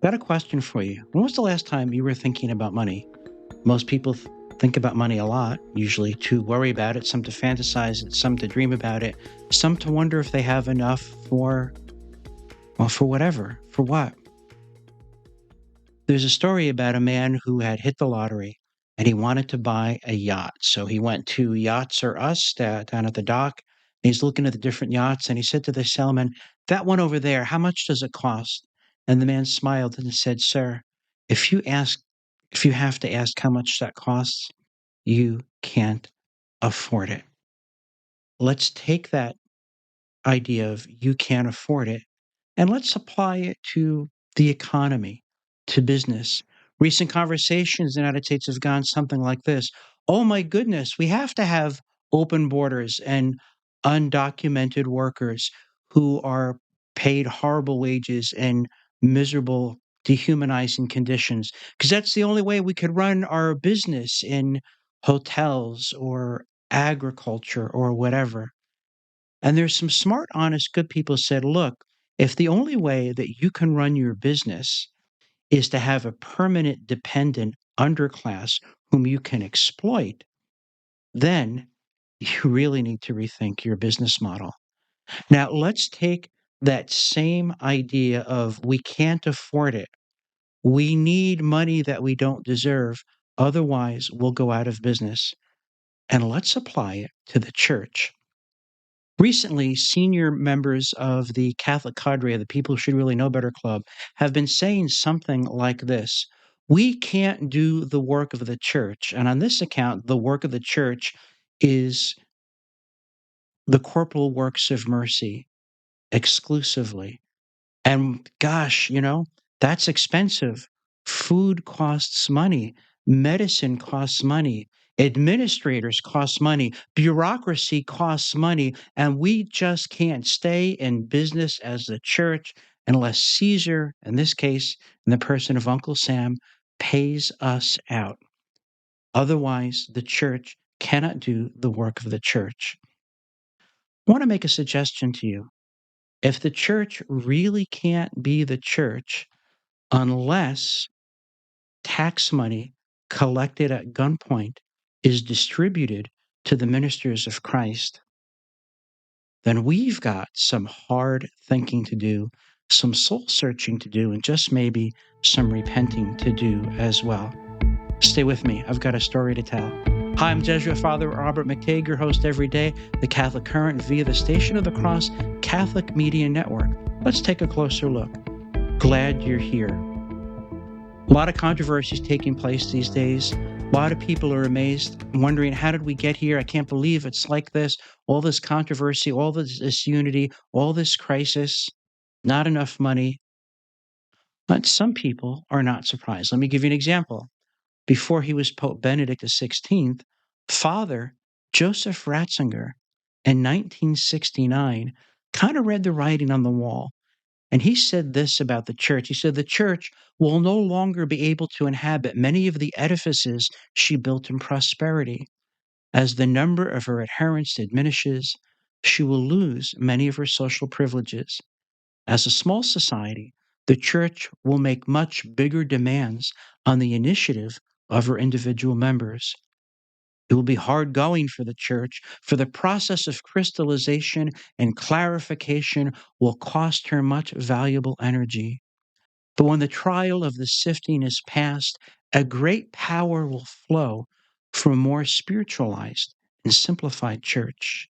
Got a question for you. When was the last time you were thinking about money? Most people think about money a lot, usually to worry about it, some to fantasize it, some to dream about it, some to wonder if they have enough for, well, for whatever, for what. There's a story about a man who had hit the lottery and he wanted to buy a yacht. So he went to Yachts or Us down at the dock. He's looking at the different yachts and he said to the salesman, "That one over there, how much does it cost?" And the man smiled and said, "Sir, if you ask, if you have to ask how much that costs, you can't afford it." Let's take that idea of you can't afford it and let's apply it to the economy, to business. Recent conversations in the United States have gone something like this: "Oh my goodness, we have to have open borders and undocumented workers who are paid horrible wages and miserable, dehumanizing conditions, because that's the only way we could run our business in hotels or agriculture or whatever." And there's some smart, honest, good people said, "Look, if the only way that you can run your business is to have a permanent dependent underclass whom you can exploit, then you really need to rethink your business model." Now, let's take that same idea of we can't afford it. We need money that we don't deserve. Otherwise, we'll go out of business. And let's apply it to the church. Recently, senior members of the Catholic cadre, of the People Who Should Really Know Better Club, have been saying something like this: "We can't do the work of the church." And on this account, the work of the church is the corporal works of mercy exclusively. And gosh, that's expensive. Food costs money. Medicine costs money. Administrators cost money. Bureaucracy costs money. And we just can't stay in business as the church unless Caesar, in this case, in the person of Uncle Sam, pays us out. Otherwise, the church cannot do the work of the church. I want to make a suggestion to you. If the church really can't be the church, unless tax money collected at gunpoint is distributed to the ministers of Christ, then we've got some hard thinking to do, some soul searching to do, and just maybe some repenting to do as well. Stay with me. I've got a story to tell. Hi, I'm Jesuit Father Robert McTeigue, your host every day, the Catholic Current via the Station of the Cross Catholic Media Network. Let's take a closer look. Glad you're here. A lot of controversies taking place these days. A lot of people are amazed, wondering, how did we get here? I can't believe it's like this. All this controversy, all this disunity, all this crisis, not enough money. But some people are not surprised. Let me give you an example. Before he was Pope Benedict XVI, Father Joseph Ratzinger in 1969 kind of read the writing on the wall. And he said this about the church. He said, "The church will no longer be able to inhabit many of the edifices she built in prosperity. As the number of her adherents diminishes, she will lose many of her social privileges. As a small society, the church will make much bigger demands on the initiative of her individual members. It will be hard going for the church, for the process of crystallization and clarification will cost her much valuable energy. But when the trial of the sifting is past, a great power will flow from a more spiritualized and simplified church.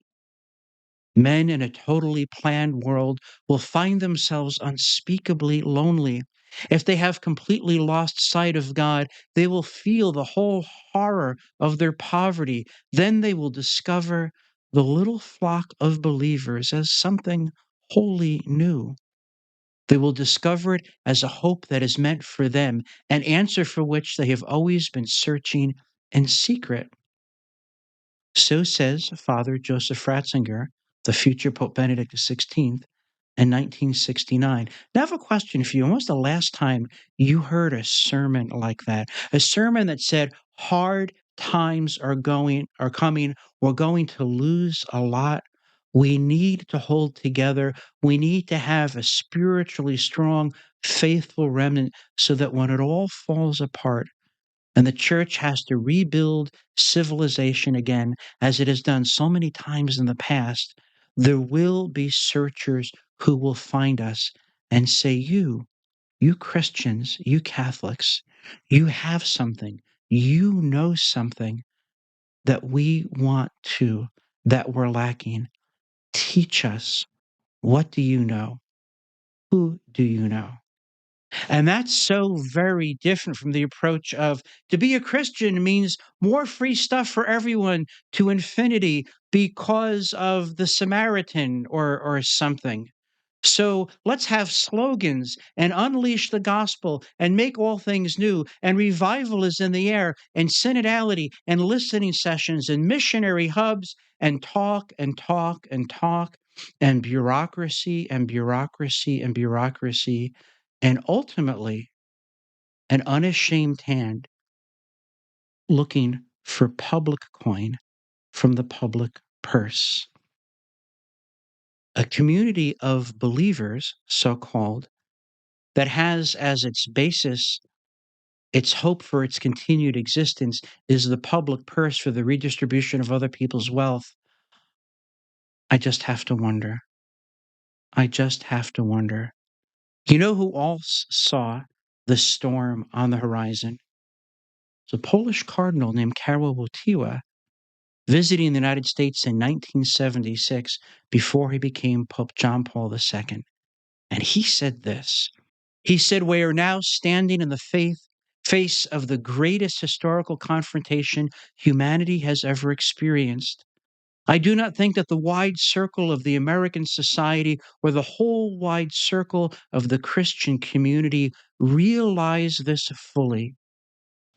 Men in a totally planned world will find themselves unspeakably lonely. If they have completely lost sight of God, they will feel the whole horror of their poverty. Then they will discover the little flock of believers as something wholly new. They will discover it as a hope that is meant for them, an answer for which they have always been searching in secret." So says Father Joseph Ratzinger, the future Pope Benedict XVI, in 1969. Now, I have a question for you. When was the last time you heard a sermon like that? A sermon that said, hard times are coming, we're going to lose a lot, We need to hold together. We need to have a spiritually strong, faithful remnant so that when it all falls apart and the church has to rebuild civilization again, as it has done so many times in the past, there will be searchers who will find us and say, you Christians, you Catholics, you have something, you know something that we want to, that we're lacking. Teach us. What do you know? Who do you know? And that's so very different from the approach of to be a Christian means more free stuff for everyone to infinity because of the Samaritan or something. So let's have slogans and unleash the gospel and make all things new. And revival is in the air, and synodality and listening sessions and missionary hubs and talk and talk and talk and bureaucracy and bureaucracy and bureaucracy. And ultimately, an unashamed hand looking for public coin from the public purse. A community of believers, so called, that has as its basis its hope for its continued existence is the public purse for the redistribution of other people's wealth. I just have to wonder. I just have to wonder. You know who else saw the storm on the horizon? It's a Polish cardinal named Karol Wojtyła visiting the United States in 1976 before he became Pope John Paul II. And he said this. He said, we are now standing in the face of the greatest historical confrontation humanity has ever experienced. I do not think that the wide circle of the American society or the whole wide circle of the Christian community realize this fully.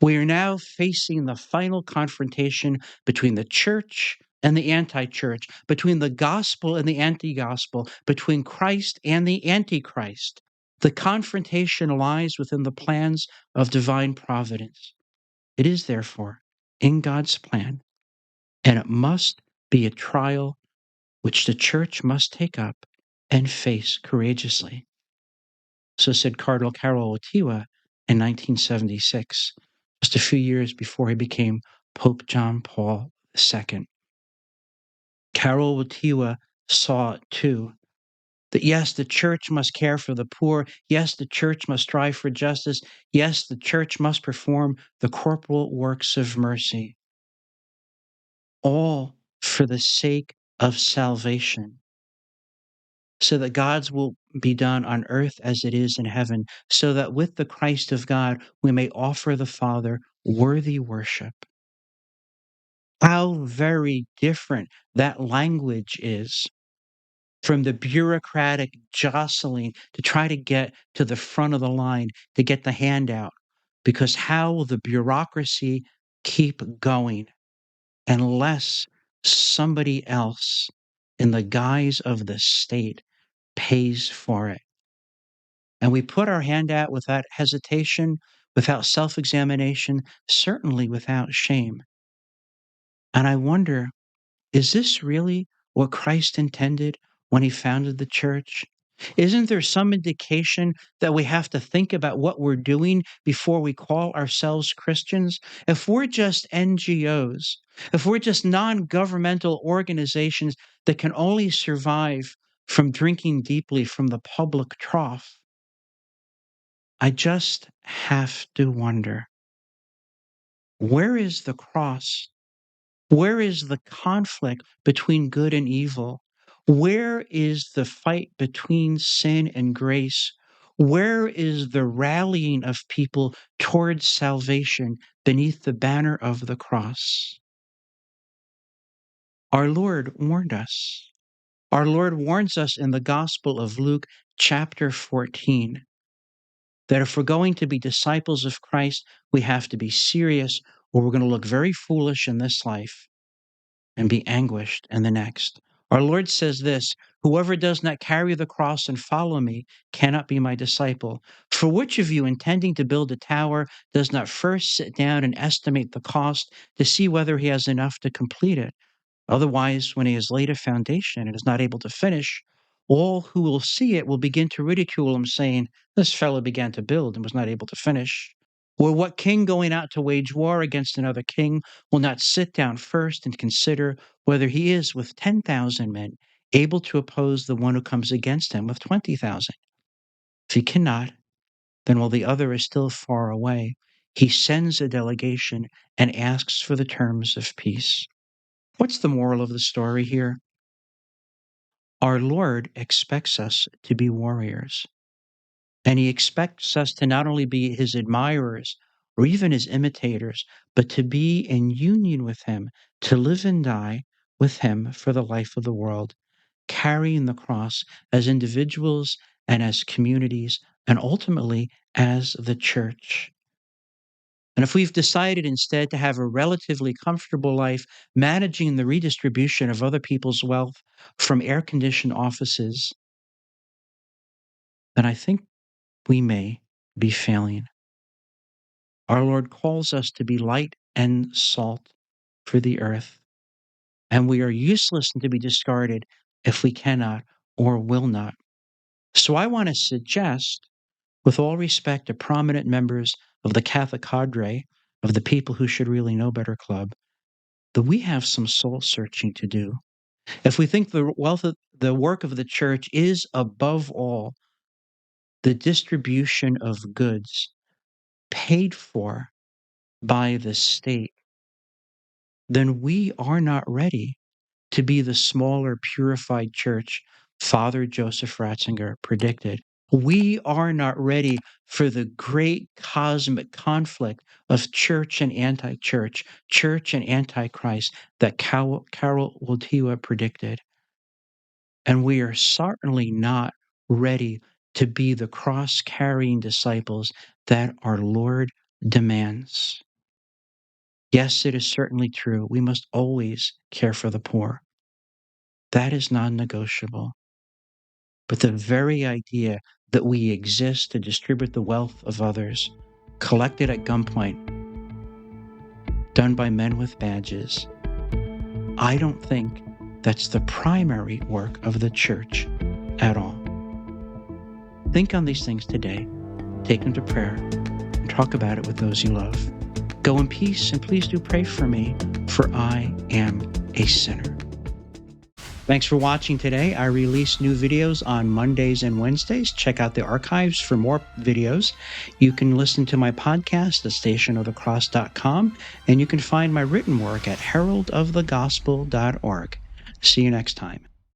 We are now facing the final confrontation between the church and the anti church, between the gospel and the anti gospel, between Christ and the antichrist. The confrontation lies within the plans of divine providence. It is, therefore, in God's plan, and it must be a trial which the church must take up and face courageously. So said Cardinal Karol Wojtyła in 1976, just a few years before he became Pope John Paul II. Karol Wojtyła saw it too, that yes, the church must care for the poor. Yes, the church must strive for justice. Yes, the church must perform the corporal works of mercy, all for the sake of salvation, so that God's will be done on earth as it is in heaven, so that with the Christ of God we may offer the Father worthy worship. How very different that language is from the bureaucratic jostling to try to get to the front of the line to get the handout. Because how will the bureaucracy keep going unless somebody else in the guise of the state pays for it? And we put our hand out without hesitation, without self examination, certainly without shame. And I wonder, is this really what Christ intended when he founded the church? Isn't there some indication that we have to think about what we're doing before we call ourselves Christians? If we're just NGOs, if we're just non governmental organizations that can only survive from drinking deeply from the public trough, I just have to wonder, where is the cross? Where is the conflict between good and evil? Where is the fight between sin and grace? Where is the rallying of people towards salvation beneath the banner of the cross? Our Lord warned us. Our Lord warns us in the Gospel of Luke, chapter 14, that if we're going to be disciples of Christ, we have to be serious, or we're going to look very foolish in this life and be anguished in the next. Our Lord says this, whoever does not carry the cross and follow me cannot be my disciple. For which of you, intending to build a tower, does not first sit down and estimate the cost to see whether he has enough to complete it? Otherwise, when he has laid a foundation and is not able to finish, all who will see it will begin to ridicule him, saying, "This fellow began to build and was not able to finish." Or what king going out to wage war against another king will not sit down first and consider whether he is, with 10,000 men, able to oppose the one who comes against him with 20,000? If he cannot, then while the other is still far away, he sends a delegation and asks for the terms of peace. What's the moral of the story here? Our Lord expects us to be warriors, and he expects us to not only be his admirers or even his imitators, but to be in union with him, to live and die with him for the life of the world, carrying the cross as individuals and as communities, and ultimately as the church. And if we've decided instead to have a relatively comfortable life managing the redistribution of other people's wealth from air conditioned offices, then I think we may be failing. Our Lord calls us to be light and salt for the earth, and we are useless and to be discarded if we cannot or will not. So I want to suggest, with all respect to prominent members of the Catholic cadre of the People Who Should Really Know Better Club, that we have some soul searching to do. If we think the work of the church is above all the distribution of goods paid for by the state, then we are not ready to be the smaller, purified church Father Joseph Ratzinger predicted. We are not ready for the great cosmic conflict of church and anti-church, church and antichrist that Carol Wojtyła predicted. And we are certainly not ready to be the cross-carrying disciples that our Lord demands. Yes, it is certainly true. We must always care for the poor. That is non-negotiable. But the very idea that we exist to distribute the wealth of others, collected at gunpoint, done by men with badges, I don't think that's the primary work of the church at all. Think on these things today, take them to prayer, and talk about it with those you love. Go in peace, and please do pray for me, for I am a sinner. Thanks for watching today. I release new videos on Mondays and Wednesdays. Check out the archives for more videos. You can listen to my podcast at stationofthecross.com, and you can find my written work at heraldofthegospel.org. See you next time.